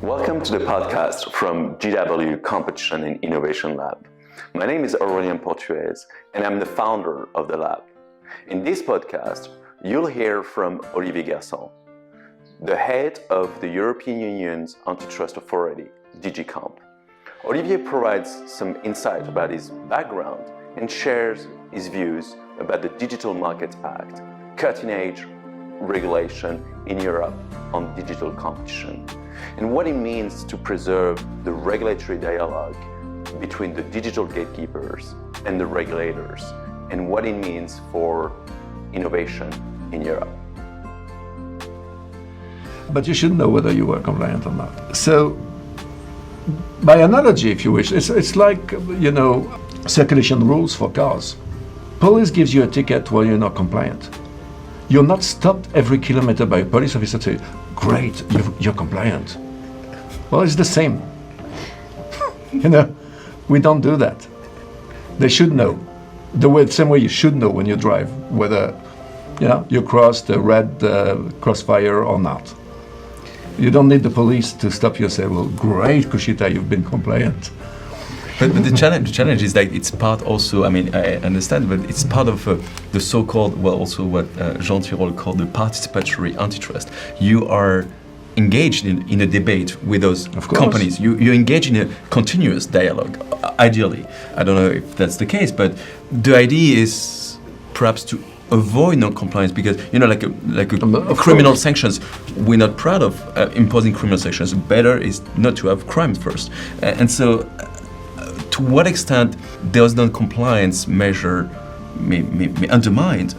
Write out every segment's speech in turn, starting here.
Welcome to the podcast from GW Competition and Innovation Lab. My name is Aurelien Portuese and I'm the founder of the lab. In this podcast, you'll hear from Olivier Guersent, the head of the European Union's Antitrust Authority, DG Comp. Olivier provides some insight about his background and shares his views about the Digital Markets Act, cutting-edge regulation in Europe on digital competition, and what it means to preserve the regulatory dialogue between the digital gatekeepers and the regulators, and what it means for innovation in Europe. But you should know whether you were compliant or not. So, by analogy, if you wish, it's like, circulation rules for cars. Police gives you a ticket while you're not compliant. You're not stopped every kilometer by a police officer to say, great, you're compliant. Well, it's the same. We don't do that. They should know. The same way you should know when you drive whether you crossed the red crossfire or not. You don't need the police to stop you and say, well, great, Kushita, you've been compliant. But the challenge is that it's part also, I understand, but it's part of the so-called, also what Jean Tirole called the participatory antitrust. You are engaged in a debate with those companies. You engage in a continuous dialogue, ideally. I don't know if that's the case, but the idea is perhaps to avoid non-compliance because, criminal sanctions, we're not proud of imposing criminal sanctions. Better is not to have crime first. And so, to what extent does non-compliance measure may undermine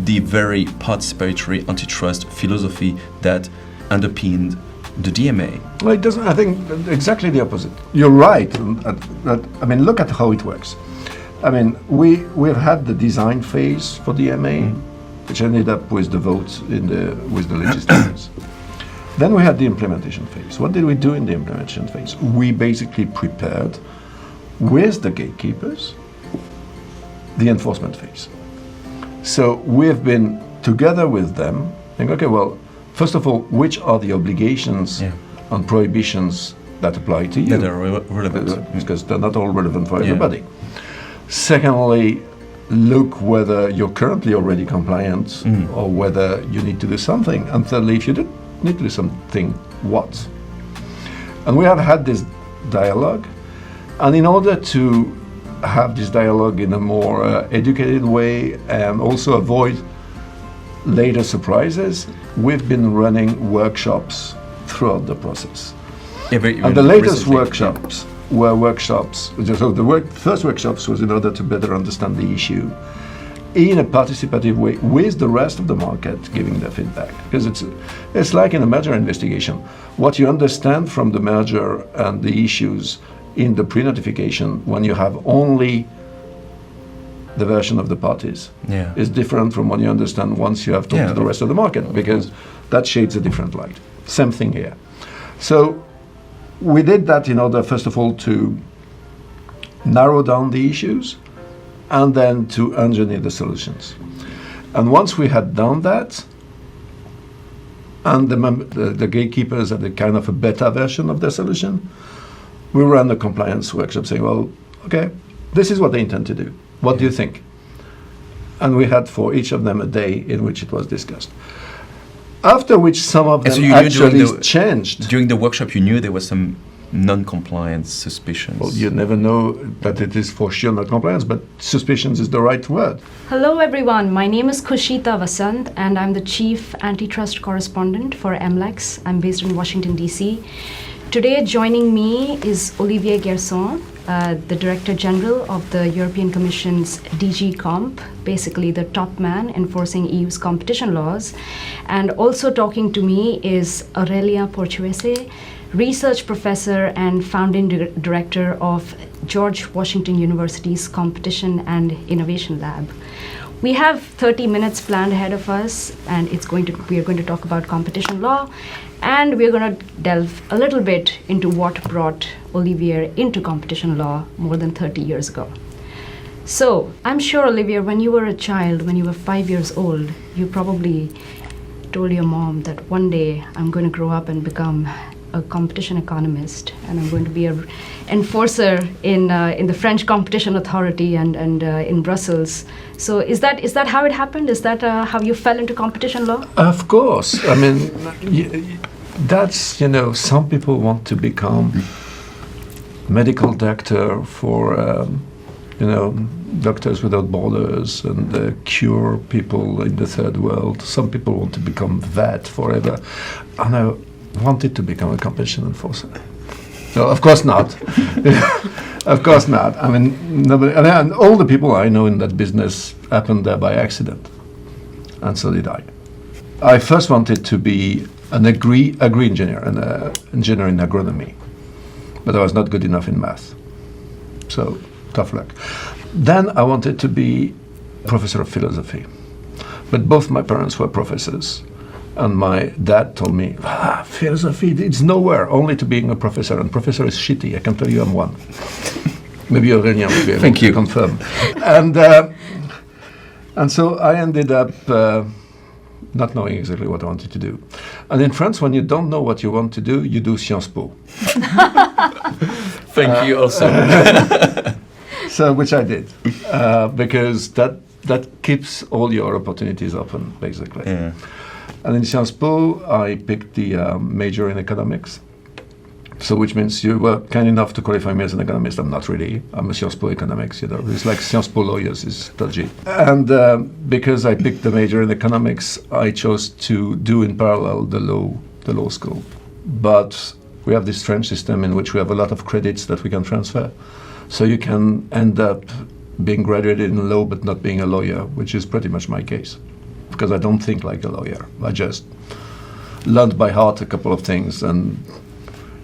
the very participatory antitrust philosophy that underpinned the DMA? Well, it doesn't. I think exactly the opposite. You're right. Look at how it works. We've had the design phase for DMA, which ended up with the votes with the legislators. Then we had the implementation phase. What did we do in the implementation phase? We basically prepared with the gatekeepers the enforcement phase. So we have been together with them saying, okay, well, first of all, which are the obligations and prohibitions that apply to you? That are relevant. Because they're not all relevant for everybody. Secondly, look whether you're currently already compliant or whether you need to do something. And thirdly, if you do need to do something, what? And we have had this dialogue. And in order to have this dialogue in a more educated way and also avoid later surprises, we've been running workshops throughout the process. And the latest workshops were workshops, so the first workshops was in order to better understand the issue in a participative way with the rest of the market giving their feedback. Because it's like in a merger investigation. What you understand from the merger and the issues in the pre-notification when you have only the version of the parties is different from what you understand once you have talked to the rest of the market, because that shades a different light. Same thing here. So we did that in order, first of all, to narrow down the issues and then to engineer the solutions. And once we had done that, and the gatekeepers had a kind of a beta version of the solution, we ran the compliance workshop saying, well, okay, this is what they intend to do. What do you think? And we had for each of them a day in which it was discussed. After which some of them actually changed. During the workshop, you knew there was some non-compliance suspicions. Well, you never know that it is for sure not compliance, but suspicions is the right word. Hello everyone, my name is Kushita Vasant and I'm the Chief Antitrust Correspondent for MLEX. I'm based in Washington, DC. Today joining me is Olivier Guersent, the Director General of the European Commission's DG Comp, basically the top man enforcing EU's competition laws. And also talking to me is Aurelien Portuese, Research Professor and Founding Director of George Washington University's Competition and Innovation Lab. We have 30 minutes planned ahead of us, and we are going to talk about competition law, and we're going to delve a little bit into what brought Olivier into competition law more than 30 years ago. So, I'm sure, Olivier, when you were a child, when you were 5 years old, you probably told your mom that one day I'm going to grow up and become a competition economist, and I'm going to be an enforcer in the French Competition Authority and in Brussels. So is that how it happened? Is that how you fell into competition law? Of course. I mean, that's, some people want to become medical doctor for, Doctors Without Borders and cure people in the third world. Some people want to become that forever. And I wanted to become a competition enforcer. No, of course not. Of course not. I mean, nobody, and all the people I know in that business happened there by accident. And so did I. I first wanted to be an agri engineer, an engineer in agronomy. But I was not good enough in math. So, tough luck. Then I wanted to be professor of philosophy. But both my parents were professors. And my dad told me, philosophy, it's nowhere, only to being a professor. And professor is shitty, I can tell you I'm one. Maybe Aurelien will be able to confirm. And so I ended up not knowing exactly what I wanted to do. And in France, when you don't know what you want to do, you do Sciences Po. Thank you also. So, which I did, because that keeps all your opportunities open, basically. Yeah. And in Sciences Po, I picked the major in economics. So, which means you were kind enough to qualify me as an economist. I'm not really. I'm a Sciences Po economics, It's like Sciences Po lawyers is dodgy. And because I picked the major in economics, I chose to do in parallel the law school. But we have this strange system in which we have a lot of credits that we can transfer. So you can end up being graduated in law but not being a lawyer, which is pretty much my case. Because I don't think like a lawyer. I just learned by heart a couple of things and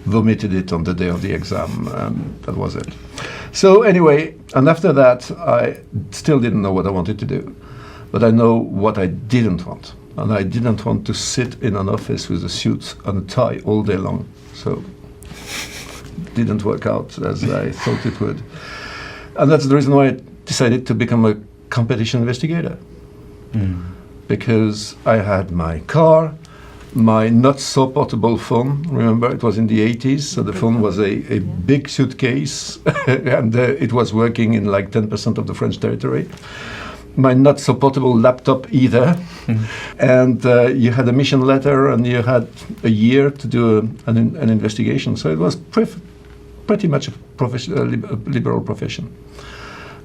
vomited it on the day of the exam, and that was it. So anyway, and after that, I still didn't know what I wanted to do. But I know what I didn't want. And I didn't want to sit in an office with a suit and a tie all day long. So didn't work out as I thought it would. And that's the reason why I decided to become a competition investigator. Because I had my car, my not so portable phone. Remember, it was in the 80s, so the phone was a big suitcase, and it was working in like 10% of the French territory. My not so portable laptop either. And you had a mission letter, and you had a year to do an investigation. So it was pretty much a liberal profession.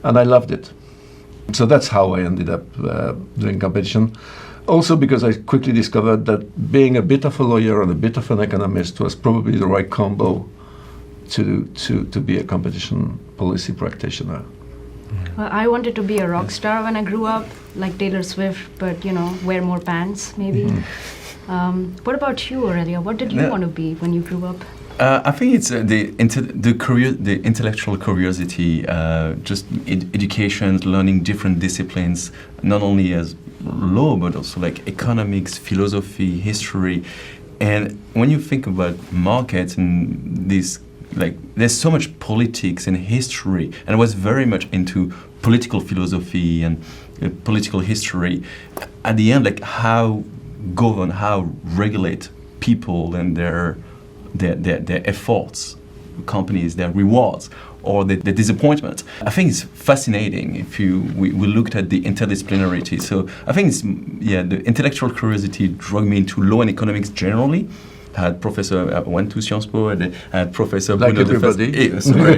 And I loved it. So that's how I ended up doing competition. Also because I quickly discovered that being a bit of a lawyer and a bit of an economist was probably the right combo to be a competition policy practitioner. Well, I wanted to be a rock star when I grew up, like Taylor Swift, but wear more pants maybe. What about you, Aurelia? What did you want to be when you grew up? I think it's the intellectual curiosity, just education, learning different disciplines, not only as law but also like economics, philosophy, history. And when you think about markets and these, like, there's so much politics and history, and I was very much into political philosophy and political history. At the end, like how govern, how regulate people and their efforts, companies, their rewards, or the disappointment. I think it's fascinating if we looked at the interdisciplinarity. So I think the intellectual curiosity drove me into law and economics generally. I went to Sciences Po, and I had Professor like Bruno everybody. Sorry.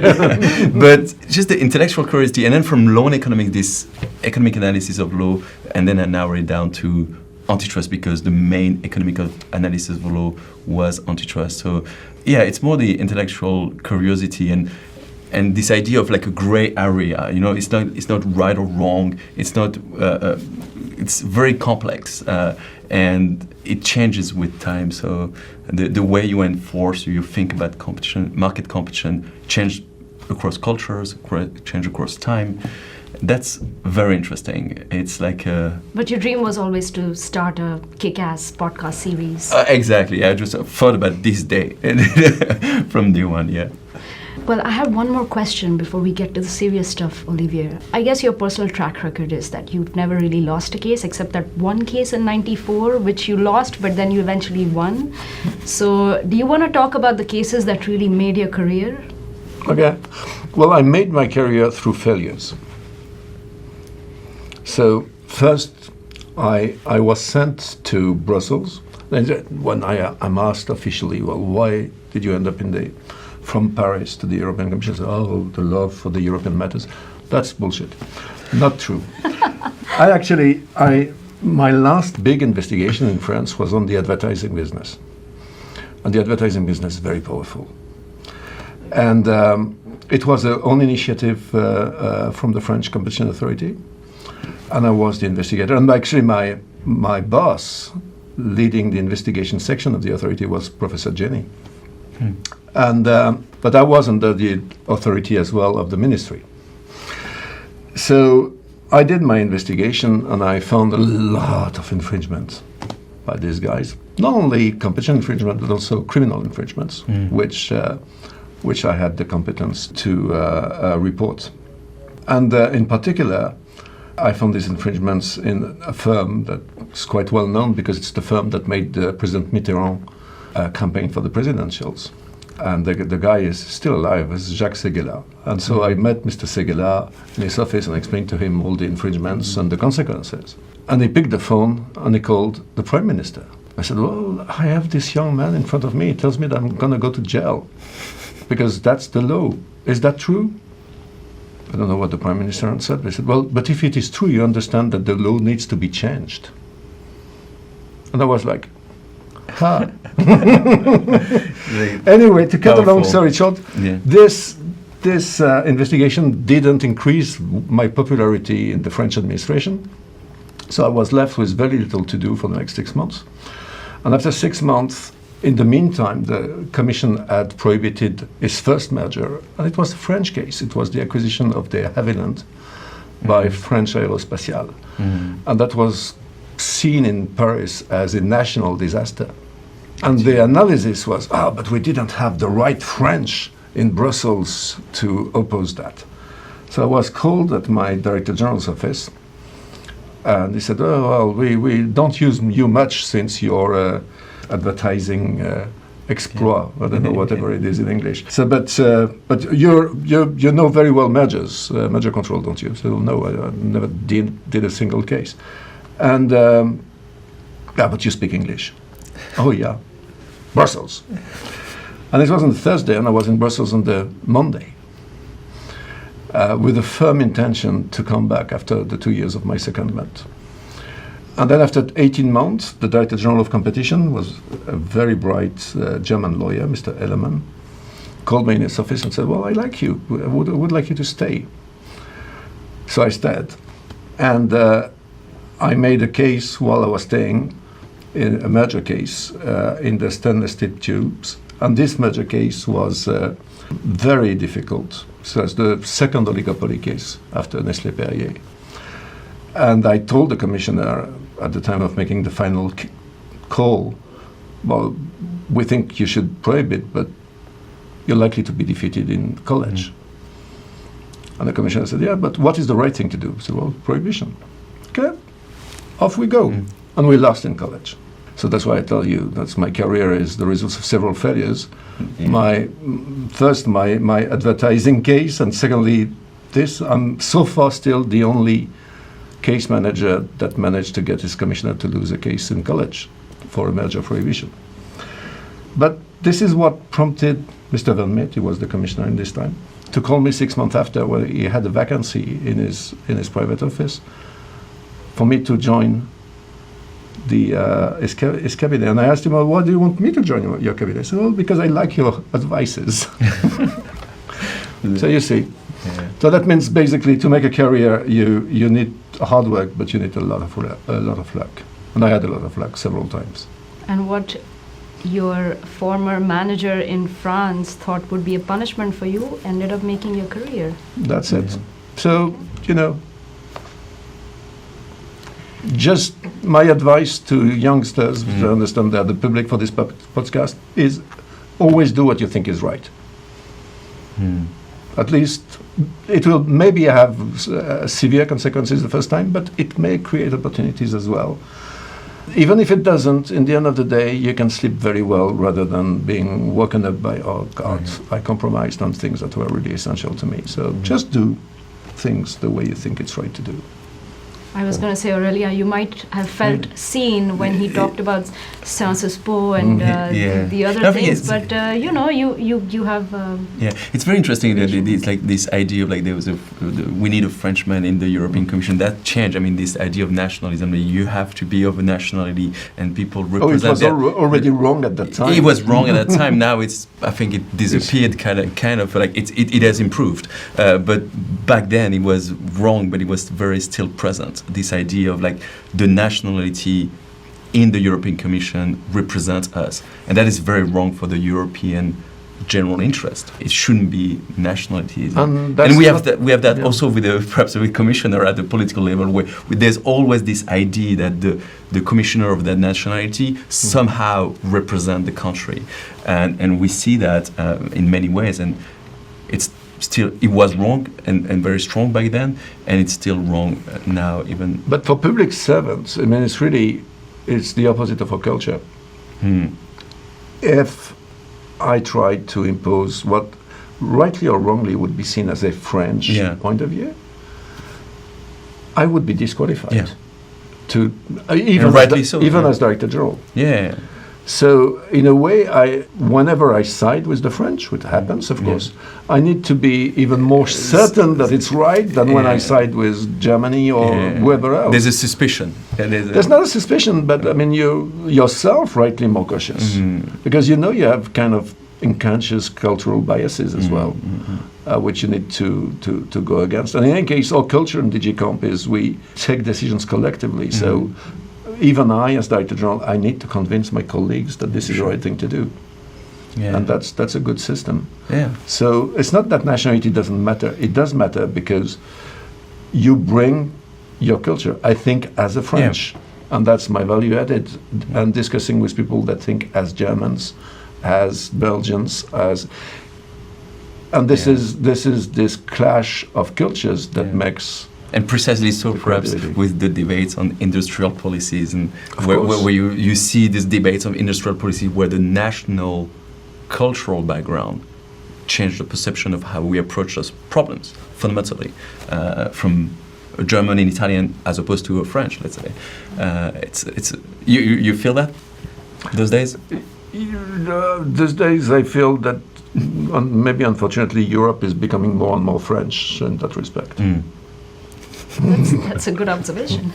But just the intellectual curiosity, and then from law and economics, this economic analysis of law, and then I narrowed it down to antitrust because the main economic analysis of law was antitrust. So yeah, it's more the intellectual curiosity and this idea of like a gray area. It's not right or wrong. It's not. It's very complex and it changes with time. So the way you enforce, you think about competition, market competition, change across cultures, change across time. That's very interesting. It's like But your dream was always to start a kick-ass podcast series. Exactly. I just thought about this day from day one, yeah. Well, I have one more question before we get to the serious stuff, Olivier. I guess your personal track record is that you've never really lost a case, except that one case in '94, which you lost, but then you eventually won. So do you want to talk about the cases that really made your career? Okay. Well, I made my career through failures. So first, I was sent to Brussels. And when I'm asked officially, well, why did you end up from Paris to the European Commission? I said, oh, the love for the European matters. That's bullshit. Not true. My last big investigation in France was on the advertising business. And the advertising business is very powerful. And it was an own initiative from the French Competition Authority. And I was the investigator. And actually my boss leading the investigation section of the authority was Professor Jenny. And but I was under the authority as well of the ministry. So I did my investigation and I found a lot of infringements by these guys. Not only competition infringement, but also criminal infringements, which I had the competence to report. And in particular, I found these infringements in a firm that's quite well known because it's the firm that made President Mitterrand campaign for the presidentials. And the guy is still alive, it's Jacques Séguéla. And so I met Mr. Séguéla in his office and explained to him all the infringements and the consequences. And he picked the phone and he called the Prime Minister. I said, well, I have this young man in front of me. He tells me that I'm going to go to jail because that's the law. Is that true? I don't know what the Prime Minister answered. They said, well, but if it is true, you understand that the law needs to be changed. And I was like, ha. Anyway, to cut a long story short, this investigation didn't increase my popularity in the French administration. So I was left with very little to do for the next 6 months. And after 6 months, in the meantime, the Commission had prohibited its first merger, and it was a French case. It was the acquisition of the Havilland by French Aerospatiale. And that was seen in Paris as a national disaster. And the analysis was, but we didn't have the right French in Brussels to oppose that. So I was called at my Director General's office, and he said, oh, well, we don't use you much since you're advertising exploit. I don't know whatever it is in English. So, but you know very well mergers, merger control, don't you? So no, I never did a single case. And yeah, but you speak English. Oh yeah, Brussels. And it was on Thursday, and I was in Brussels on the Monday, with a firm intention to come back after the 2 years of my secondment. And then after 18 months, the Director General of Competition was a very bright German lawyer, Mr. Ellermann, called me in his office and said, well, I like you, I would like you to stay. So I stayed. And I made a case while I was staying, in a merger case in the stainless steel tubes. And this merger case was very difficult. So it's the second oligopoly case after Nestlé Perrier. And I told the commissioner at the time of making the final call, well, we think you should prohibit, but you're likely to be defeated in college. And the commissioner said, yeah, but what is the right thing to do? I said, well, prohibition. Okay, off we go. And we lost in college. So that's why I tell you, that's my career is the result of several failures. My advertising case, and secondly, this, I'm so far still the only case manager that managed to get his commissioner to lose a case in college for a merger prohibition. But this is what prompted Mr. Vermeet, he was the commissioner in this time, to call me 6 months after when he had a vacancy in his private office for me to join his cabinet. And I asked him, well, why do you want me to join your cabinet? I said, well, because I like your advices. So you see. Yeah. So that means basically to make a career, you need hard work, but you need a lot of luck. And I had a lot of luck several times. And what your former manager in France thought would be a punishment for you ended up making your career. That's it. So, just my advice to youngsters to understand that the public for this podcast is always do what you think is right. At least it will maybe have severe consequences the first time, but it may create opportunities as well. Even if it doesn't, in the end of the day, you can sleep very well rather than being woken up by, oh God, I compromised on things that were really essential to me. So just do things the way you think it's right to do. I was going to say, Aurelia, you might have felt seen when he talked about Sciences Po and the other things, but you have. It's very interesting that it's like this idea of like there was we need a Frenchman in the European Commission. That changed. I mean, this idea of nationalism, that you have to be of a nationality and people represent. It was already wrong at that time. It was wrong at that time. Now I think it disappeared. Kind of like it has improved, but back then it was wrong, but it was very still present. This idea of like the nationality in the European Commission represents us, and that is very wrong for the European general interest. It shouldn't be nationalities, and we have that also with perhaps with commissioner at the political level, where there's always this idea that the commissioner of that nationality somehow represent the country, and we see that in many ways, and it was wrong and very strong back then, and it's still wrong now even. But for public servants, I mean, it's the opposite of our culture. If I tried to impose what, rightly or wrongly, would be seen as a French point of view, I would be disqualified. Even as Director General. Yeah. So in a way, whenever I side with the French, which happens, of course, I need to be even more certain that it's right than when I side with Germany or whoever else. There's a suspicion. There's not a suspicion, but I mean, you yourself rightly more cautious because you have kind of unconscious cultural biases as well, which you need to go against. And in any case, our culture in DG Comp is we take decisions collectively. So even I, as Director General, I need to convince my colleagues that this is the right thing to do. And that's a good system. So it's not that nationality doesn't matter. It does matter because you bring your culture, I think, as a French. And that's my value added. And discussing with people that think as Germans, as Belgians, and this is this clash of cultures that makes. And precisely so, perhaps, with the debates on industrial policies, and where you see these debates on industrial policy, where the national cultural background changed the perception of how we approach those problems fundamentally, from a German and Italian as opposed to a French, let's say. You feel that those days? These days, I feel that maybe unfortunately Europe is becoming more and more French in that respect. That's a good observation.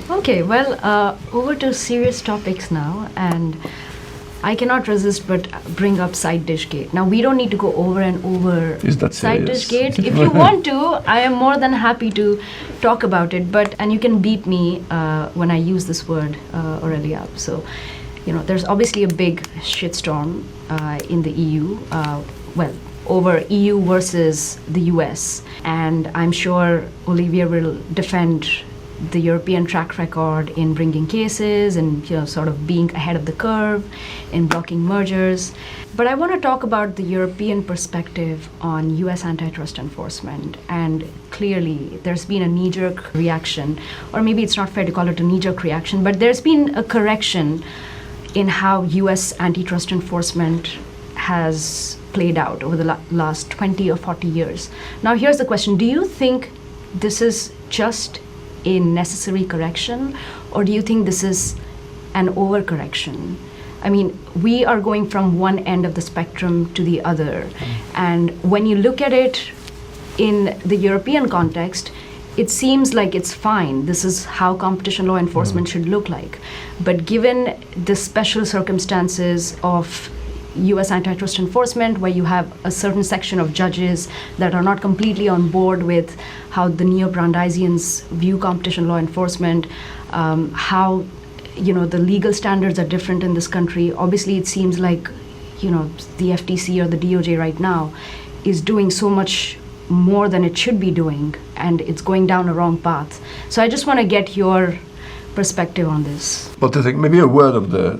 Okay, well, over to serious topics now, and I cannot resist but bring up side dish gate. Now, we don't need to go over and over side dish gate. If you want to, I am more than happy to talk about it, and you can beep me when I use this word, Aurelia. So, there's obviously a big shitstorm in the EU. Over EU versus the US. And I'm sure Olivier will defend the European track record in bringing cases and sort of being ahead of the curve in blocking mergers. But I want to talk about the European perspective on US antitrust enforcement. And clearly there's been a knee-jerk reaction, or maybe it's not fair to call it a knee-jerk reaction, but there's been a correction in how US antitrust enforcement has played out over the last 20 or 40 years. Now here's the question, do you think this is just a necessary correction, or do you think this is an overcorrection? I mean, we are going from one end of the spectrum to the other, and when you look at it in the European context, it seems like it's fine. This is how competition law enforcement should look like. But given the special circumstances of US antitrust enforcement, where you have a certain section of judges that are not completely on board with how the Neo-Brandeisians view competition law enforcement, how the legal standards are different in this country. Obviously, it seems like the FTC or the DOJ right now is doing so much more than it should be doing, and it's going down a wrong path. So I just want to get your perspective on this. Well, to think, maybe a word on the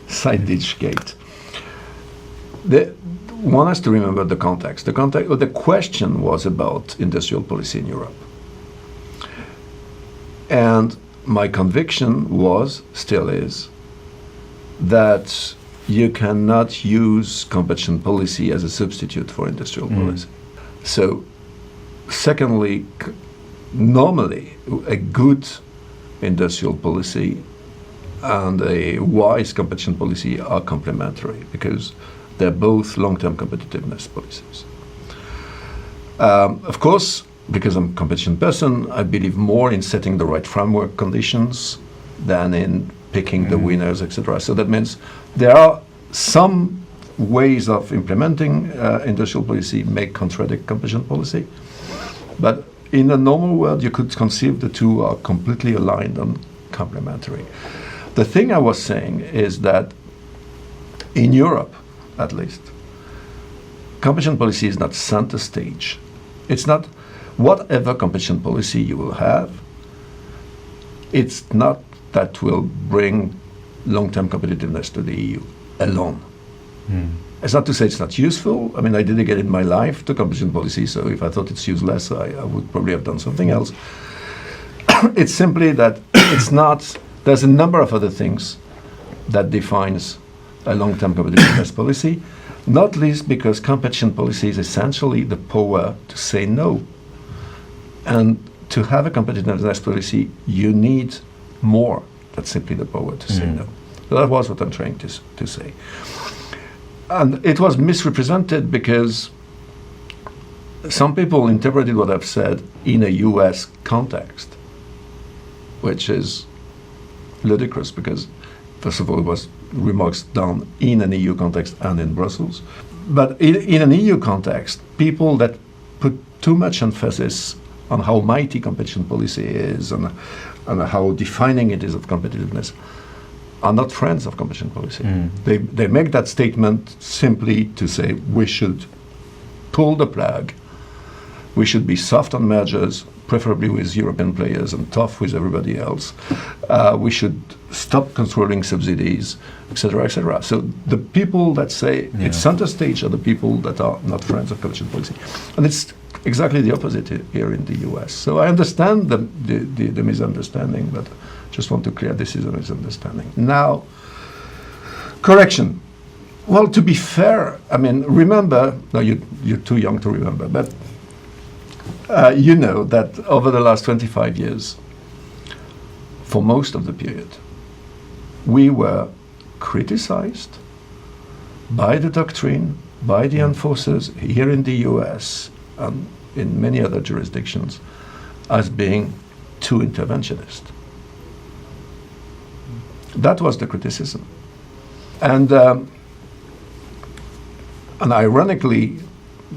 side ditch gate. one has to remember the context. The question was about industrial policy in Europe. And my conviction was, still is, that you cannot use competition policy as a substitute for industrial policy. So, secondly, normally, a good industrial policy and a wise competition policy are complementary because they're both long-term competitiveness policies. Of course, because I'm a competition person, I believe more in setting the right framework conditions than in picking the winners, etc. So that means there are some ways of implementing industrial policy may contradict competition policy, but in a normal world, you could conceive the two are completely aligned and complementary. The thing I was saying is that in Europe, at least, competition policy is not center stage. It's not whatever competition policy you will have, it's not that will bring long-term competitiveness to the EU alone. It's not to say it's not useful. I mean, I dedicated my life to competition policy, so if I thought it's useless, I would probably have done something else. It's simply that it's not, there's a number of other things that defines a long-term competitiveness policy, not least because competition policy is essentially the power to say no. And to have a competitiveness policy, you need more than simply the power to say no. So that was what I'm trying to say. And it was misrepresented because some people interpreted what I've said in a US context, which is ludicrous because, first of all, it was remarks done in an EU context and in Brussels. But in an EU context, people that put too much emphasis on how mighty competition policy is and how defining it is of competitiveness are not friends of competition policy. They make that statement simply to say we should pull the plug, we should be soft on mergers, preferably with European players, and tough with everybody else. We should stop controlling subsidies, etc., etc. So the people that say it's center stage are the people that are not friends of competition policy. And it's exactly the opposite here in the US. So I understand the misunderstanding, but just want to clear this is a misunderstanding. Now, correction. Well, to be fair, I mean, remember, no, you're too young to remember, but you know that over the last 25 years, for most of the period, we were criticized by the doctrine, by the enforcers here in the US and in many other jurisdictions as being too interventionist. That was the criticism. And ironically,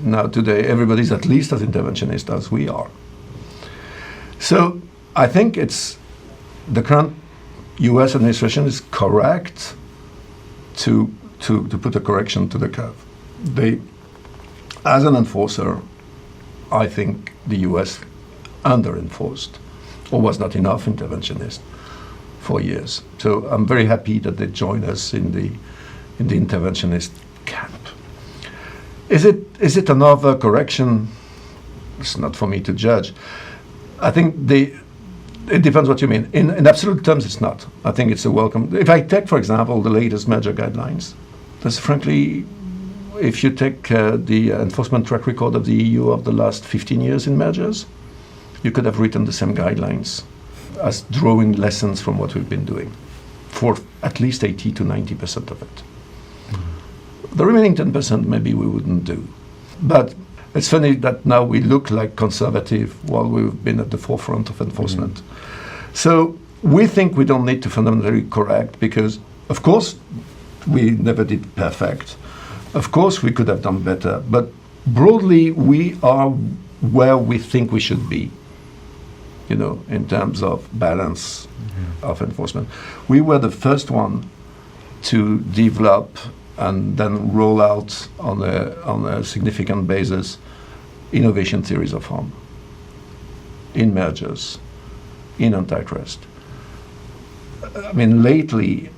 now today, everybody's at least as interventionist as we are. So I think it's the current US administration is correct to put a correction to the curve. They, as an enforcer, I think the US under-enforced or was not enough interventionist for years. So I'm very happy that they join us in the interventionist camp. Is it another correction? It's not for me to judge. I think it depends what you mean. In absolute terms, it's not. I think it's a welcome. If I take, for example, the latest merger guidelines, that's frankly, if you take the enforcement track record of the EU of the last 15 years in mergers, you could have written the same guidelines as drawing lessons from what we've been doing for at least 80 to 90% of it. The remaining 10% maybe we wouldn't do. But it's funny that now we look like conservative while we've been at the forefront of enforcement. So we think we don't need to fundamentally correct because, of course, we never did perfect. Of course, we could have done better. But broadly, we are where we think we should be, you know, in terms of balance of enforcement. We were the first one to develop and then roll out on a significant basis innovation theories of harm in mergers, in antitrust. I mean, lately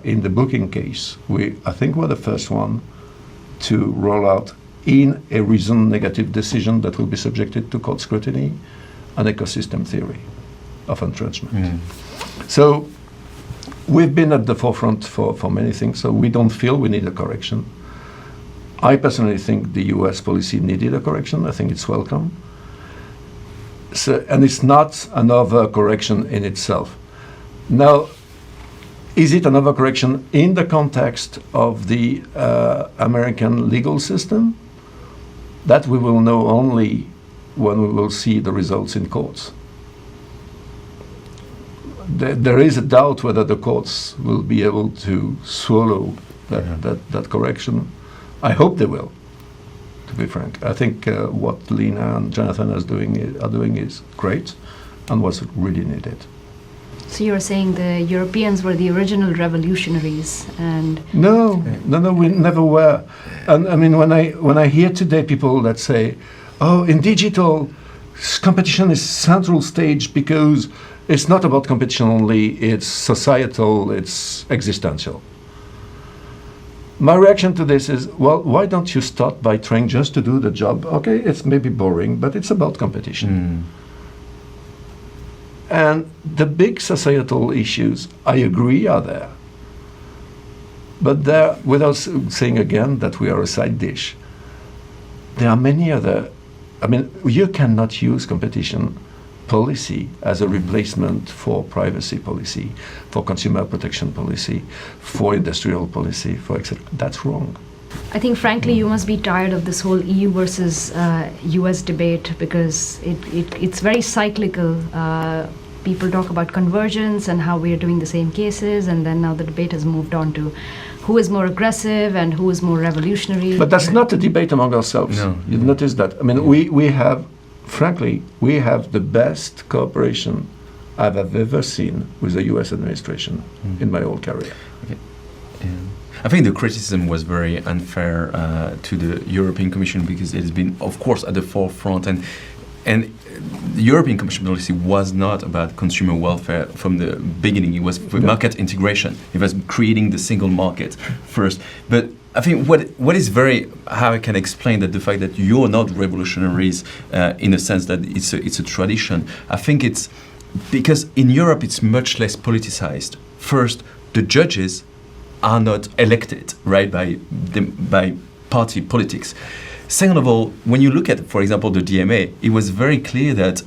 in the booking case, I think we're the first one to roll out in a reasoned negative decision that will be subjected to court scrutiny an ecosystem theory of entrenchment. So we've been at the forefront for many things, so we don't feel we need a correction. I personally think the US policy needed a correction. I think it's welcome. So, and it's not another correction in itself. Now, is it another correction in the context of the American legal system? That we will know only when we will see the results in courts. There is a doubt whether the courts will be able to swallow that correction. I hope they will, to be frank. I think what Lena and Jonathan are doing is great and was really needed. So you're saying the Europeans were the original revolutionaries, and No, we never were. And I mean, when I hear today people that say, "Oh, in digital, competition is central stage because it's not about competition only; it's societal, it's existential." My reaction to this is, well, why don't you start by trying just to do the job? Okay, it's maybe boring, but it's about competition. And the big societal issues, I agree, are there. But there, without saying again that we are a side dish, there are many other. I mean, you cannot use competition policy as a replacement for privacy policy, for consumer protection policy, for industrial policy, for etc. That's wrong. I think, frankly, you must be tired of this whole EU versus US debate, because it's very cyclical. People talk about convergence and how we are doing the same cases, and then now the debate has moved on to who is more aggressive and who is more revolutionary. But that's not a debate among ourselves. No. You've noticed that. I mean, we have, frankly, we have the best cooperation I've ever seen with the US administration in my whole career. Okay. I think the criticism was very unfair to the European Commission, because it has been, of course, at the forefront, and the European Commission policy was not about consumer welfare from the beginning. It was for market integration. It was creating the single market first. But I think what is very, how I can explain that the fact that you're not revolutionaries in a sense that it's a tradition. I think it's because in Europe it's much less politicized. First, the judges are not elected, right, by party politics. Second of all, when you look at, for example, the DMA, it was very clear that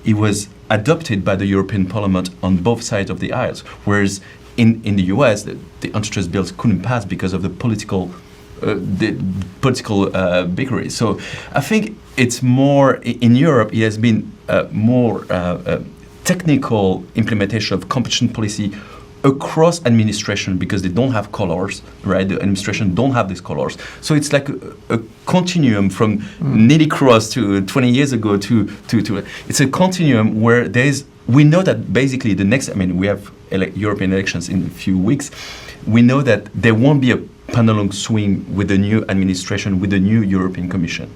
it was adopted by the European Parliament on both sides of the aisles, whereas in the US, the antitrust bills couldn't pass because of the political bickering. So I think it's more, in Europe, it has been more technical implementation of competition policy across administration, because they don't have colors, right? The administration don't have these colors. So it's like a continuum from nearly cross to 20 years ago to it's a continuum where we know that basically the next, I mean, we have European elections in a few weeks. We know that there won't be a pendulum swing with the new administration, with the new European Commission.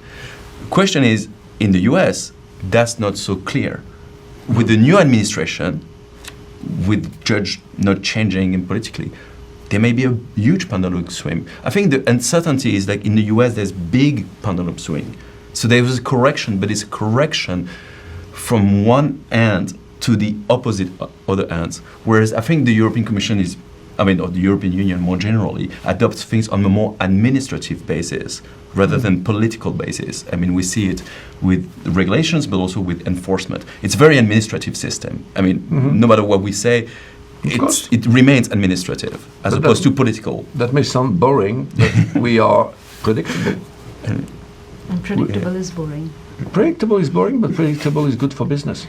Question is, in the US, that's not so clear. With the new administration, with judge not changing in politically, there may be a huge pendulum swing. I think the uncertainty is like in the US, there's big pendulum swing. So there was a correction, but it's a correction from one end to the opposite other ends. Whereas I think the European Commission is, or the European Union more generally, adopts things on a more administrative basis rather than political basis. I mean, we see it with regulations, but also with enforcement. It's a very administrative system. I mean, no matter what we say, it remains administrative as opposed to political. That may sound boring, but we are predictable. And predictable is boring. Predictable is boring, but predictable is good for business.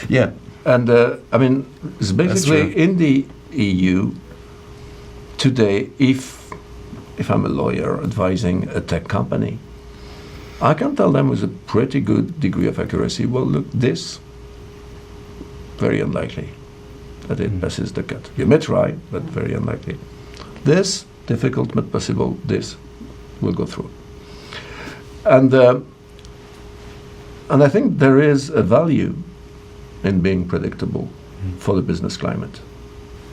Yeah. And I mean, it's basically in the EU today, if I'm a lawyer advising a tech company, I can tell them with a pretty good degree of accuracy, well, look, this, very unlikely that it passes the cut. You may try, but very unlikely. This, difficult but possible, this will go through. And I think there is a value in being predictable for the business climate.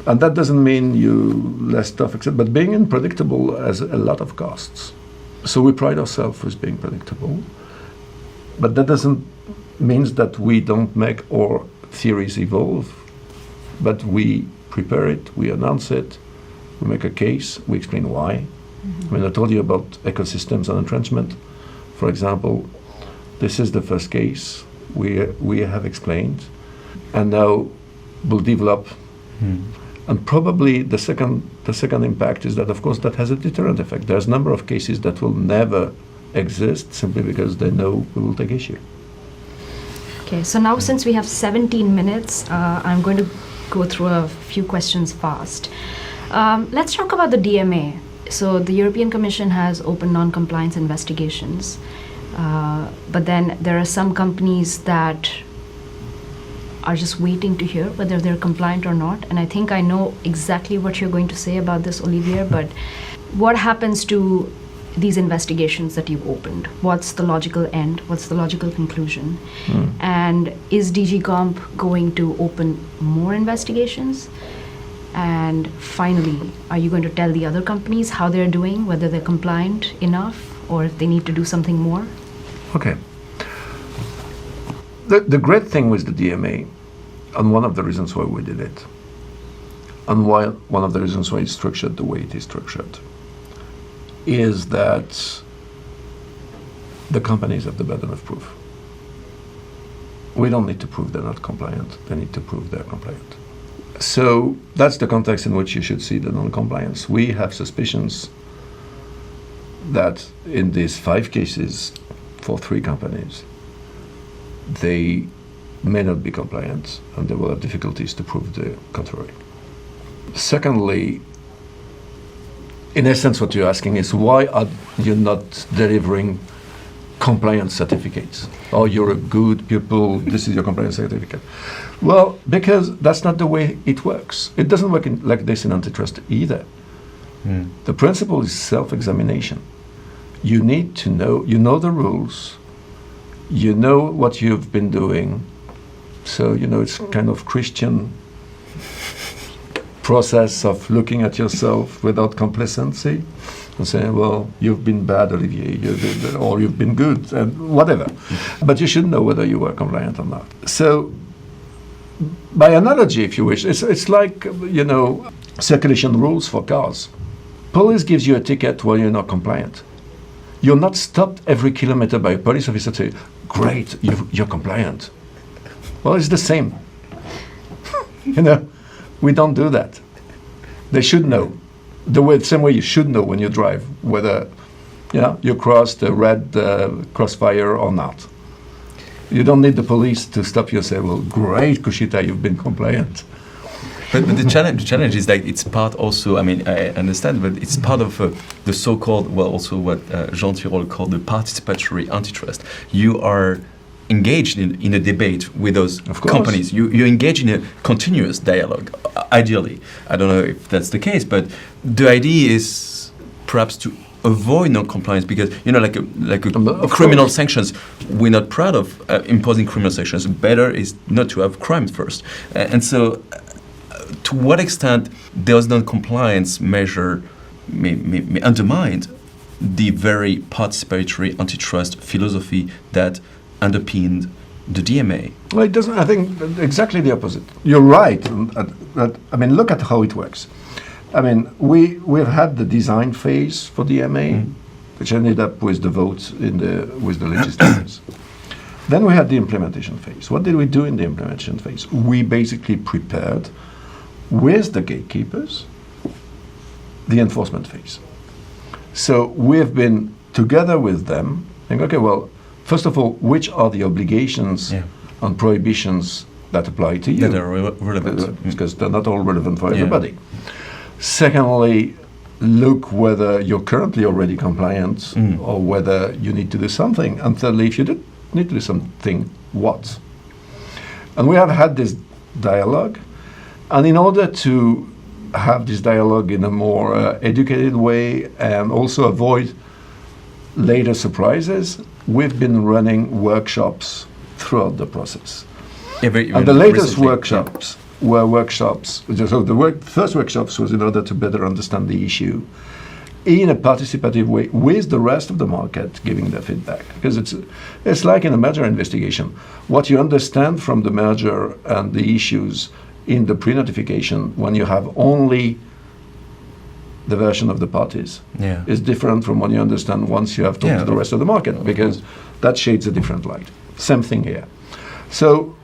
And that doesn't mean you less tough, but being unpredictable has a lot of costs. So we pride ourselves with being predictable, but that doesn't mean that we don't make our theories evolve, but we prepare it, we announce it, we make a case, we explain why. I mean, I told you about ecosystems and entrenchment. For example, this is the first case we have explained, and now we'll develop. And probably the second impact is that, of course, that has a deterrent effect. There's a number of cases that will never exist simply because they know we will take issue. Okay, so now since we have 17 minutes, I'm going to go through a few questions fast. Let's talk about the DMA. So the European Commission has opened non-compliance investigations, but then there are some companies that are just waiting to hear whether they're compliant or not. And I think I know exactly what you're going to say about this, Olivier, but what happens to these investigations that you've opened? What's the logical end? What's the logical conclusion? And is DG Comp going to open more investigations? And finally, are you going to tell the other companies how they're doing, whether they're compliant enough or if they need to do something more? Okay. The great thing with the DMA, and one of the reasons why we did it, and one of the reasons why it's structured the way it is structured, is that the companies have the burden of proof. We don't need to prove they're not compliant. They need to prove they're compliant. So that's the context in which you should see the non-compliance. We have suspicions that in these 5 cases for 3 companies, they may not be compliant and they will have difficulties to prove the contrary. Secondly, in essence, what you're asking is why are you not delivering compliance certificates? Oh, you're a good pupil, this is your compliance certificate. Well, because that's not the way it works. It doesn't work like this in antitrust either. The principle is self-examination. You need to know, you know the rules, you know what you've been doing. So, it's kind of Christian process of looking at yourself without complacency and saying, well, you've been bad, Olivier, or you've been good, and whatever. But you should know whether you were compliant or not. So, by analogy, if you wish, it's like, circulation rules for cars. Police gives you a ticket while you're not compliant. You're not stopped every kilometer by a police officer to say, great, you're compliant. Well, it's the same. We don't do that. They should know. The same way you should know when you drive whether you crossed the red crossfire or not. You don't need the police to stop you and say, well, great, Kushita, you've been compliant. But the challenge is that it's part also, I understand, but it's part of the so-called, also what Jean Tirole called the participatory antitrust. You are engaged in a debate with those companies. You engage in a continuous dialogue, ideally. I don't know if that's the case, but the idea is perhaps to avoid non-compliance because, like criminal sanctions, we're not proud of imposing criminal sanctions. Better is not to have crimes first. And so to what extent does non-compliance measure may undermine the very participatory antitrust philosophy that underpinned the DMA? Well, it doesn't. I think exactly the opposite. You're right. Look at how it works. We've had the design phase for DMA, which ended up with the votes with the legislators. Then we had the implementation phase. What did we do in the implementation phase? We basically prepared, with the gatekeepers, the enforcement phase. So we've been together with them and first of all, which are the obligations and prohibitions that apply to you? That are relevant. Because they're not all relevant for everybody. Secondly, look whether you're currently already compliant or whether you need to do something. And thirdly, if you do need to do something, what? And we have had this dialogue. And in order to have this dialogue in a more educated way and also avoid later surprises, we've been running workshops throughout the process. And the latest workshops were workshops. So the first workshops was in order to better understand the issue in a participative way with the rest of the market giving their feedback. Because it's like in a merger investigation. What you understand from the merger and the issues in the pre-notification when you have only the version of the parties is different from what you understand once you have talked to the rest of the market, because that shades a different light. Same thing here. So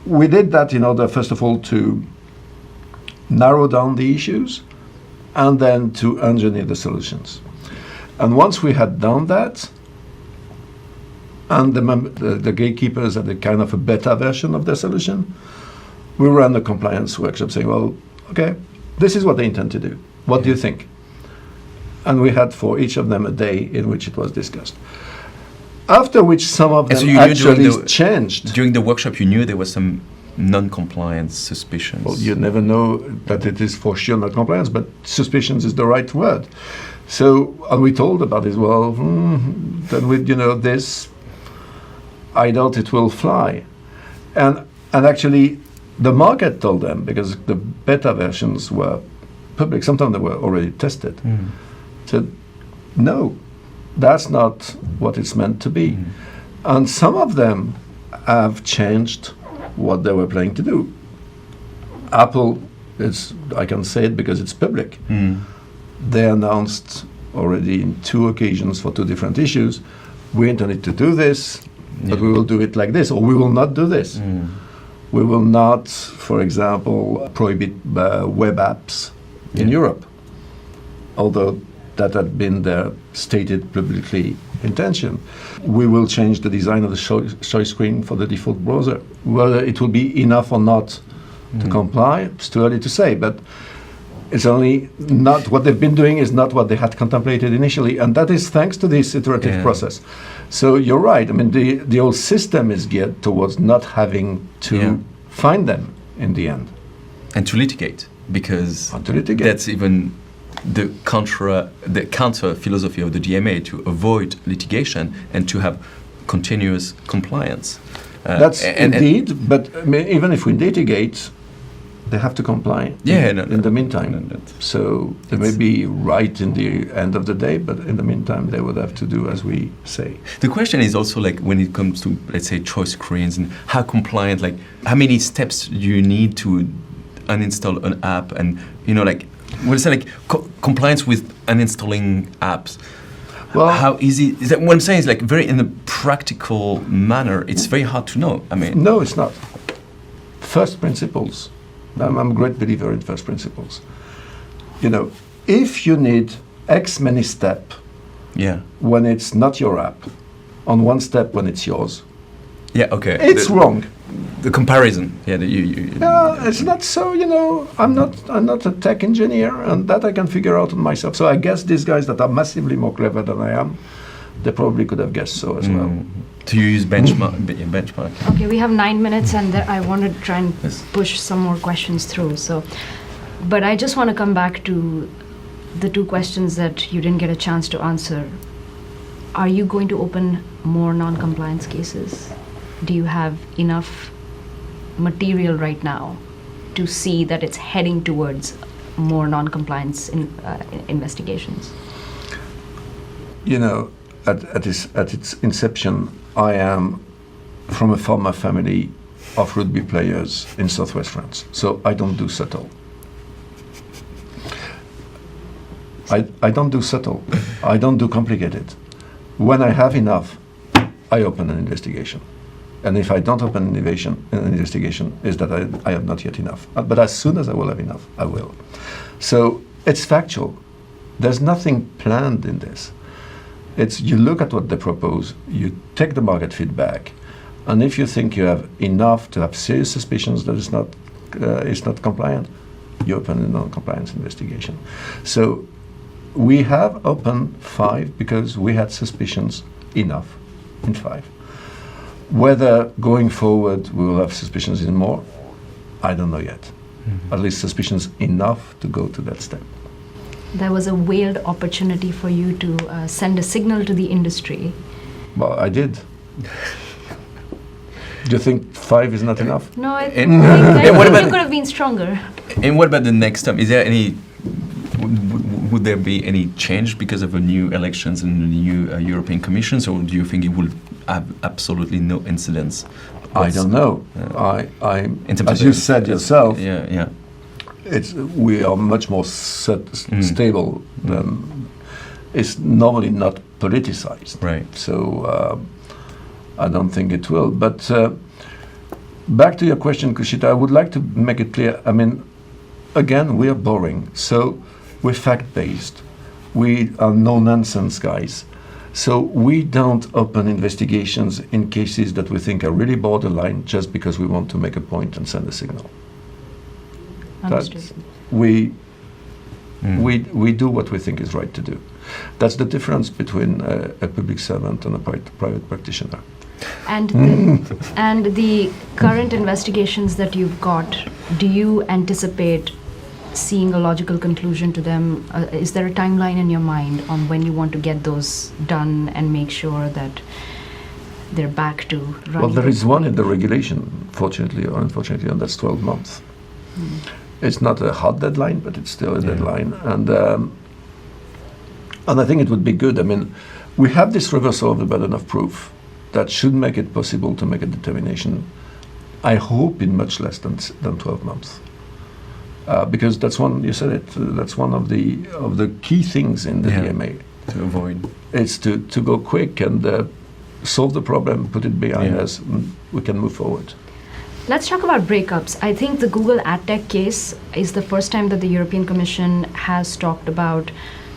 we did that in order, first of all, to narrow down the issues and then to engineer the solutions. And once we had done that, and the gatekeepers had a kind of a beta version of their solution, we ran a compliance workshop saying, well, okay, this is what they intend to do. What do you think? And we had for each of them a day in which it was discussed. After which some of them actually changed. During the workshop, you knew there was some non-compliance suspicions. Well, you never know that it is for sure not compliance, but suspicions is the right word. So, and we told about it, well, then with, this, I doubt it will fly. And actually, the market told them, because the beta versions were public, sometimes they were already tested, said, no, that's not what it's meant to be. And some of them have changed what they were planning to do. Apple, I can say it because it's public. They announced already in 2 occasions for 2 different issues, we intended to do this, but we will do it like this, or we will not do this. We will not, for example, prohibit web apps in Europe, although that had been their stated publicly intention. We will change the design of the choice screen for the default browser. Whether it will be enough or not to comply, it's too early to say, but it's only not what they've been doing is not what they had contemplated initially, and that is thanks to this iterative process. So you're right. I mean, the whole system is geared towards not having to find them in the end. And to litigate, because that's even the counter philosophy of the DMA, to avoid litigation and to have continuous compliance. That's indeed, but even if we litigate, they have to comply in the meantime. So they may be right in the end of the day, but in the meantime, they would have to do as we say. The question is also, like, when it comes to, let's say, choice screens and how compliant, like, how many steps do you need to uninstall an app, and, compliance with uninstalling apps. Well, how easy is that? What I'm saying is, like, very in a practical manner, it's very hard to know. I mean, no, it's not. First principles. I'm a great believer in first principles. If you need X many steps when it's not your app, on one step when it's yours, it's wrong. The comparison, it's not so. I'm not a tech engineer, and that I can figure out on myself. So I guess these guys that are massively more clever than I am, they probably could have guessed so as well. To use benchmark. Okay, we have 9 minutes, and I want to try and push some more questions through. So, but I just want to come back to the 2 questions that you didn't get a chance to answer. Are you going to open more non-compliance cases? Do you have enough material right now to see that it's heading towards more non-compliance investigations? At its inception, I am from a former family of rugby players in southwest France, so I don't do subtle. I don't do subtle. I don't do complicated. When I have enough, I open an investigation. And if I don't open an investigation, is that I have not yet enough. But as soon as I will have enough, I will. So it's factual. There's nothing planned in this. It's you look at what they propose, you take the market feedback, and if you think you have enough to have serious suspicions that it's not compliant, you open a non-compliance investigation. So we have opened 5 because we had suspicions enough in 5. Whether going forward we will have suspicions in more, I don't know yet. At least suspicions enough to go to that step. There was a whaled opportunity for you to send a signal to the industry. Well, I did. Do you think 5 is not enough? No, I think you could have been stronger. And what about the next time? Is there any? Could there be any change because of the new elections and the new European Commissions, or do you think it will have absolutely no incidence? I don't know. In terms as of you said yourself, yeah. we are much more stable than it's normally not politicized. Right. So I don't think it will. But back to your question, Kushita, I would like to make it clear. I mean, again, we are boring. So we're fact-based. We are no-nonsense guys. So we don't open investigations in cases that we think are really borderline just because we want to make a point and send a signal. Understood. We do what we think is right to do. That's the difference between a public servant and a private practitioner. And the current investigations that you've got, do you anticipate seeing a logical conclusion to them? Is there a timeline in your mind on when you want to get those done and make sure that they're back to running? Well, there is one in the regulation, fortunately or unfortunately, and that's 12 months. It's not a hard deadline, but it's still a deadline. And I think it would be good. I mean, we have this reversal of the burden of proof that should make it possible to make a determination, I hope, in much less than 12 months. Because that's one, you said it, that's one of the key things in the DMA. To avoid. It's to go quick and solve the problem, put it behind us, and we can move forward. Let's talk about breakups. I think the Google AdTech case is the first time that the European Commission has talked about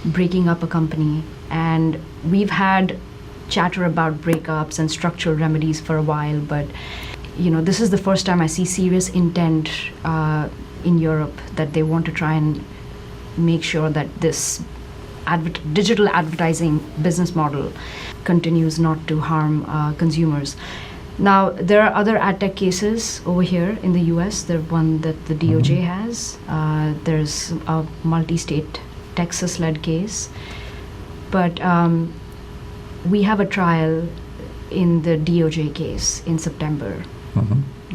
breaking up a company. And we've had chatter about breakups and structural remedies for a while, but this is the first time I see serious intent in Europe that they want to try and make sure that this digital advertising business model continues not to harm consumers. Now, there are other AdTech cases over here in the US. There's one that the DOJ has. There's a multi-state Texas-led case. But we have a trial in the DOJ case in September.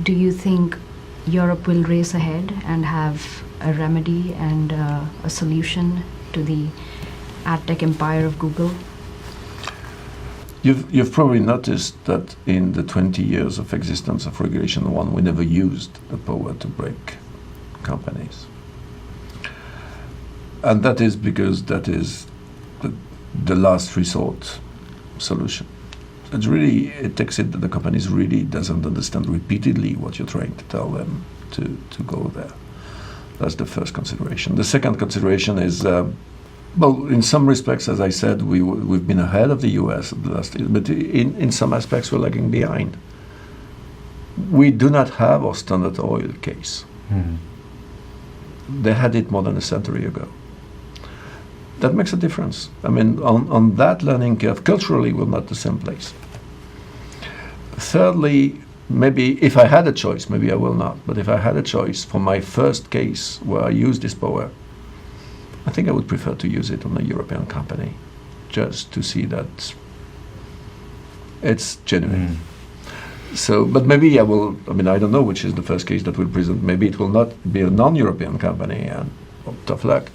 Do you think Europe will race ahead and have a remedy and a solution to the AdTech empire of Google? You've probably noticed that in the 20 years of existence of Regulation 1, we never used the power to break companies. And that is because that is the last resort solution. It takes it that the companies really doesn't understand repeatedly what you're trying to tell them to go there. That's the first consideration. The second consideration is, well, in some respects, as I said, we've been ahead of the US the last year, but in some aspects we're lagging behind. We do not have our Standard Oil case. They had it more than a century ago. That makes a difference. I mean, on that learning curve, culturally, we're not the same place. Thirdly, maybe if I had a choice, maybe I will not, but if I had a choice for my first case where I use this power, I think I would prefer to use it on a European company, just to see that it's genuine. So, but maybe I will, I mean, I don't know which is the first case that will present. Maybe it will not be a non-European company, and tough luck.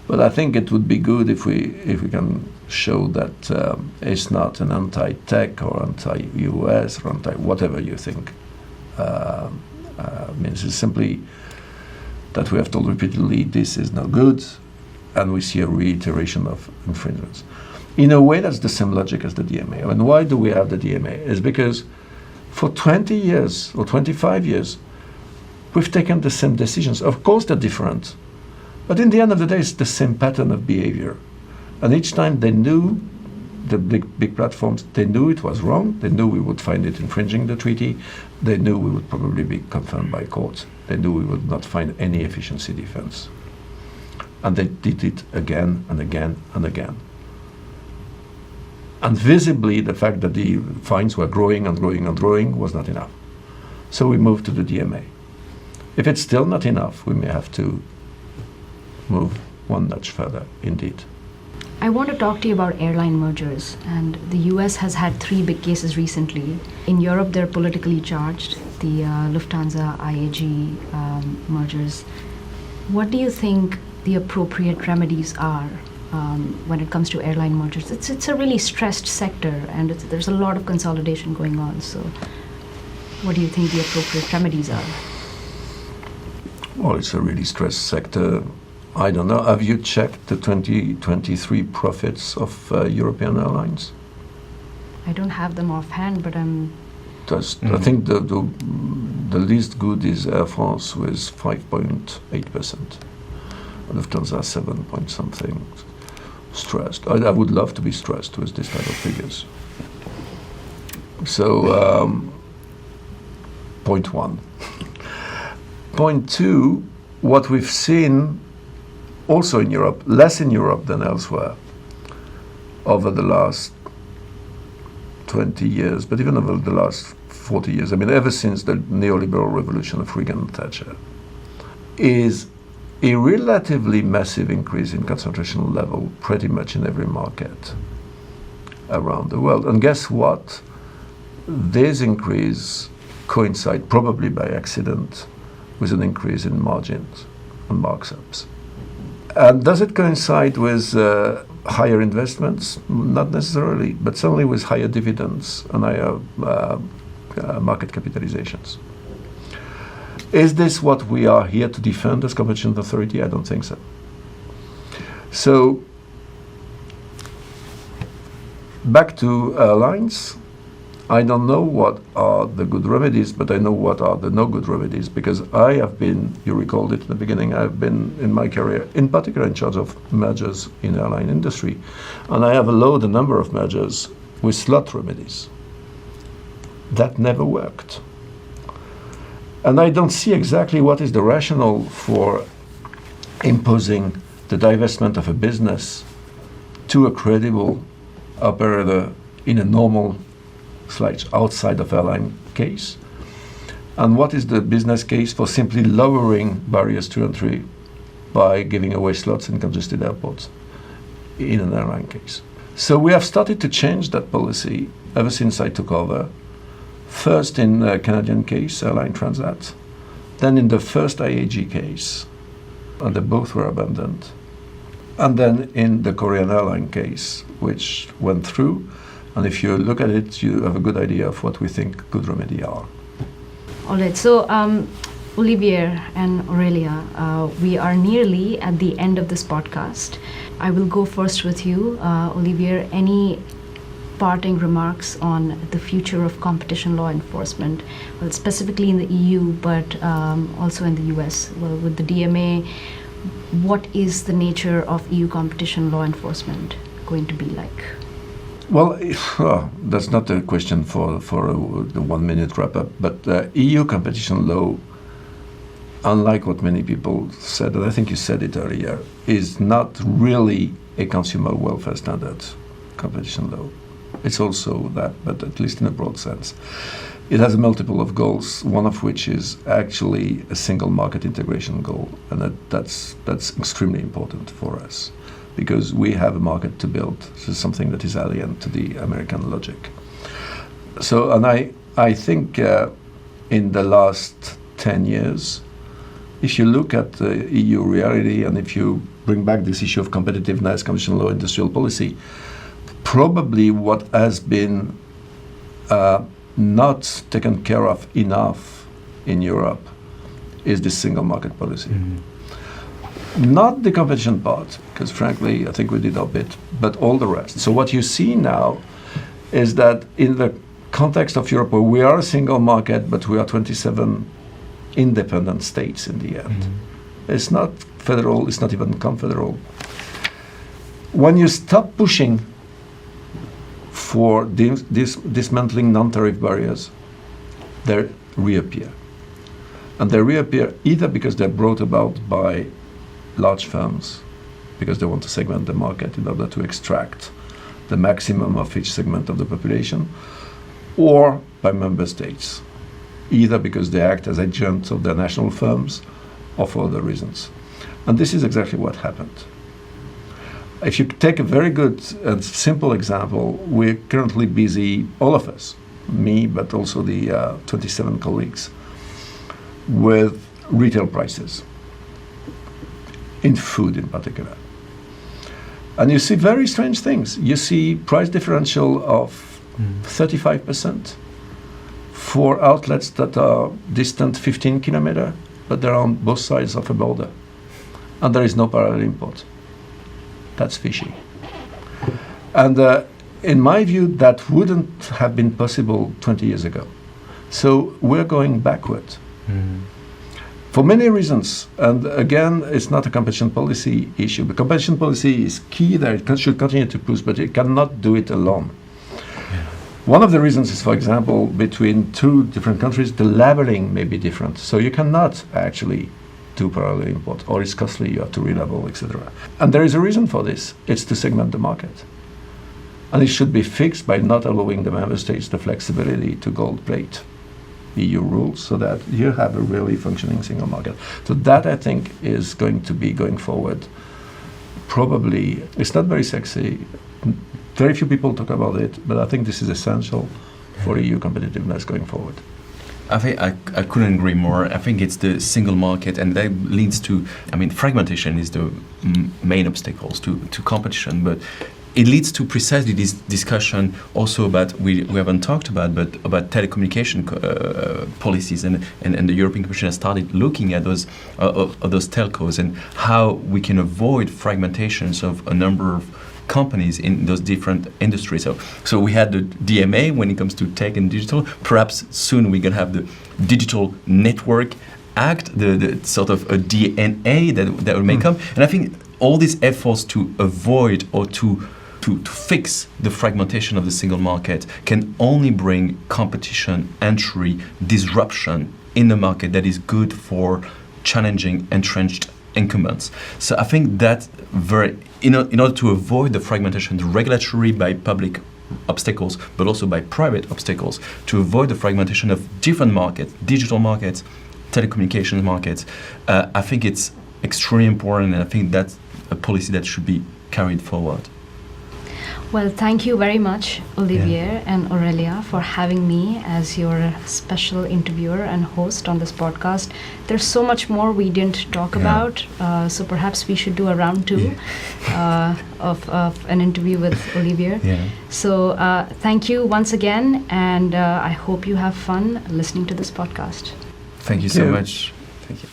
But I think it would be good if we can show that it's not an anti-tech or anti-US or anti-whatever you think. Means it's simply that we have told repeatedly this is no good, and we see a reiteration of infringements. In a way, that's the same logic as the DMA. And why do we have the DMA? It's because for 20 years or 25 years, we've taken the same decisions. Of course, they're different. But in the end of the day, it's the same pattern of behavior. And each time they knew, the big platforms, they knew it was wrong. They knew we would find it infringing the treaty. They knew we would probably be confirmed by courts. They knew we would not find any efficiency defense. And they did it again and again and again. And visibly, the fact that the fines were growing and growing and growing was not enough. So we moved to the DMA. If it's still not enough, we may have to move one notch further, indeed. I want to talk to you about airline mergers. And the US has had 3 big cases recently. In Europe, they're politically charged, the Lufthansa IAG mergers. What do you think the appropriate remedies are when it comes to airline mergers. It's a really stressed sector, and there's a lot of consolidation going on. So, what do you think the appropriate remedies are? Well, it's a really stressed sector. I don't know. Have you checked the 2023 profits of European airlines? I don't have them offhand, but I'm. I think the least good is Air France with 5.8%. Lufthansa 7 point something. Stressed. I would love to be stressed with this kind of figures. So, point one. Point two, what we've seen also in Europe, less in Europe than elsewhere, over the last 20 years, but even over the last 40 years, I mean, ever since the neoliberal revolution of Reagan and Thatcher, is a relatively massive increase in concentration level pretty much in every market around the world. And guess what? This increase coincides, probably by accident, with an increase in margins and markups. And does it coincide with higher investments? Not necessarily, but certainly with higher dividends and higher market capitalizations. Is this what we are here to defend as competition authority? I don't think so. So, back to airlines. I don't know what are the good remedies, but I know what are the no good remedies, because I have been, you recalled it in the beginning, I've been in my career, in particular in charge of mergers in the airline industry, and I have allowed a number of mergers with slot remedies. That never worked. And I don't see exactly what is the rationale for imposing the divestment of a business to a credible operator in a normal outside of airline case, and what is the business case for simply lowering barriers to entry by giving away slots in congested airports in an airline case. So we have started to change that policy ever since I took over, first in the Canadian case, Airline Transat, then in the first IAG case, and they both were abandoned, and then in the Korean airline case, which went through. And if you look at it, you have a good idea of what we think good remedy are. All right, so Olivier and Aurelia, we are nearly at the end of this podcast. I will go first with you. Olivier, any parting remarks on the future of competition law enforcement, well, specifically in the EU, but also in the US? Well, with the DMA, what is the nature of EU competition law enforcement going to be like? Well, that's not a question for the 1 minute wrap up, but EU competition law, unlike what many people said, and I think you said it earlier, is not really a consumer welfare standard competition law. It's also that, but at least in a broad sense. It has a multiple of goals, one of which is actually a single market integration goal, and that's extremely important for us, because we have a market to build. This is something that is alien to the American logic. So, and I think in the last 10 years, if you look at the EU reality, and if you bring back this issue of competitiveness, competition law, industrial policy, probably what has been not taken care of enough in Europe is the single market policy. Mm-hmm. Not the competition part, because frankly, I think we did our bit, but all the rest. So what you see now is that in the context of Europe, where we are a single market, but we are 27 independent states in the end. Mm-hmm. It's not federal, it's not even confederal. When you stop pushing for dismantling non-tariff barriers, they reappear. And they reappear either because they're brought about by large firms, because they want to segment the market in order to extract the maximum of each segment of the population, or by member states, either because they act as agents of their national firms or for other reasons. And this is exactly what happened. If you take a very good and simple example, we're currently busy, all of us, me, but also the 27 colleagues, with retail prices. in food in particular. And you see very strange things. You see price differential of 35% for outlets that are distant 15 kilometers, but they're on both sides of a border. And there is no parallel import. That's fishy. And in my view, that wouldn't have been possible 20 years ago. So we're going backward. For many reasons, and again, it's not a competition policy issue. The competition policy is key there. It should continue to push, but it cannot do it alone. One of the reasons is, for example, between two different countries, the labeling may be different. So you cannot actually do parallel import, or it's costly, you have to relabel, etc. And there is a reason for this. It's to segment the market. And it should be fixed by not allowing the member states the flexibility to gold plate EU rules so that you have a really functioning single market. So that, I think, is going to be going forward. Probably, it's not very sexy. Very few people talk about it, but I think this is essential for EU competitiveness going forward. I think I couldn't agree more. I think it's the single market, and that leads to, fragmentation is the main obstacles to competition, but it leads to precisely this discussion also about, we haven't talked about, but about telecommunication policies, and the European Commission has started looking at those telcos and how we can avoid fragmentations of a number of companies in those different industries. So we had the DMA when it comes to tech and digital. Perhaps soon we're going to have the Digital Network Act, the sort of a DNA that will may come. And I think all these efforts to avoid or to fix the fragmentation of the single market can only bring competition, entry, disruption in the market that is good for challenging entrenched incumbents. So I think that in order to avoid the fragmentation, the regulatory by public obstacles, but also by private obstacles, to avoid the fragmentation of different markets, digital markets, telecommunications markets, I think it's extremely important, and I think that's a policy that should be carried forward. Well, thank you very much, Olivier and Aurelia, for having me as your special interviewer and host on this podcast. There's so much more we didn't talk about, so perhaps we should do a round two of an interview with Olivier. So thank you once again, and I hope you have fun listening to this podcast. Thank you so much. Thank you.